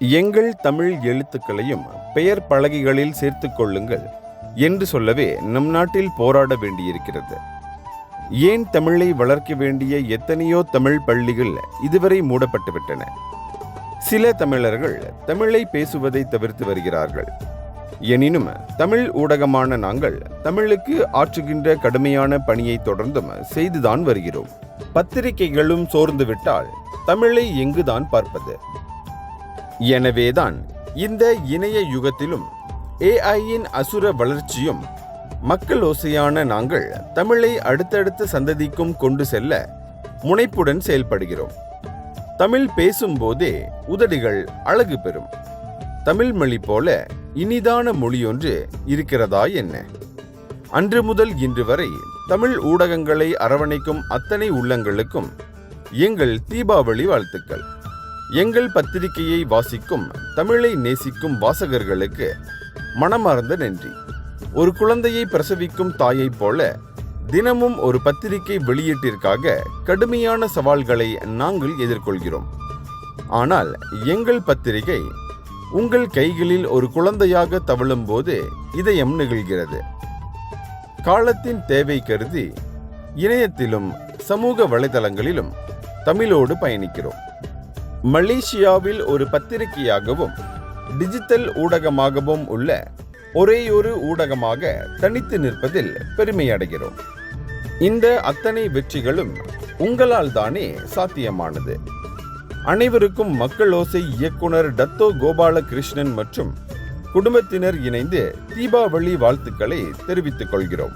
எங்கள் தமிழ் எழுத்துக்களையும் பெயர் பலகைகளில் சேர்த்துக் கொள்ளுங்கள் என்று சொல்லவே நம் நாட்டில் போராட வேண்டியிருக்கிறது. ஏன் தமிழை வளர்க்க வேண்டிய எத்தனையோ தமிழ் பள்ளிகள் இதுவரை மூடப்பட்டுவிட்டன. சில தமிழர்கள் தமிழை பேசுவதை தவிர்த்து வருகிறார்கள். எனினும் தமிழ் ஊடகமான நாங்கள் தமிழுக்கு ஆற்றுகின்ற கடுமையான பணியை தொடர்ந்தும் செய்துதான் வருகிறோம். பத்திரிகைகளும் சோர்ந்துவிட்டால் தமிழை எங்குதான் பார்ப்பது? எனவேதான் இந்த இணைய யுகத்திலும் ஏஐயின் அசுர வளர்ச்சியும் மக்கள் ஓசையான நாங்கள் தமிழை அடுத்தடுத்த சந்ததிக்கும் கொண்டு செல்ல முனைப்புடன் செயல்படுகிறோம். தமிழ் பேசும்போதே உதடுகள் அழகு பெறும். தமிழ் மொழி போல இனிதான மொழியொன்று இருக்கிறதா என்ன? அன்று முதல் இன்று வரை தமிழ் ஊடகங்களை அரவணைக்கும் அத்தனை உள்ளங்களுக்கும் எங்கள் தீபாவளி வாழ்த்துக்கள். எங்கள் பத்திரிகையை வாசிக்கும் தமிழை நேசிக்கும் வாசகர்களுக்கு மனமார்ந்த நன்றி. ஒரு குழந்தையை பிரசவிக்கும் தாயைப் போல தினமும் ஒரு பத்திரிகை வெளியீட்டிற்காக கடுமையான சவால்களை நாங்கள் எதிர்கொள்கிறோம். ஆனால் எங்கள் பத்திரிகை உங்கள் கைகளில் ஒரு குழந்தையாக தவழும் போது இதயம் நிகழ்கிறது. காலத்தின் தேவை கருதி இணையத்திலும் சமூக வலைதளங்களிலும் தமிழோடு பயணிக்கிறோம். மலேசியாவில் ஒரு பத்திரிகையாகவும் டிஜிட்டல் ஊடகமாகவும் உள்ள ஒரேயொரு ஊடகமாக தனித்து நிற்பதில் பெருமை அடைகிறோம். இந்த அத்தனை வெற்றிகளும் உங்களால் தானே சாத்தியமானது. அனைவருக்கும் மக்கள் ஓசை இயக்குனர் டத்தோ கோபாலகிருஷ்ணன் மற்றும் குடும்பத்தினர் இணைந்து தீபாவளி வாழ்த்துக்களை தெரிவித்துக் கொள்கிறோம்.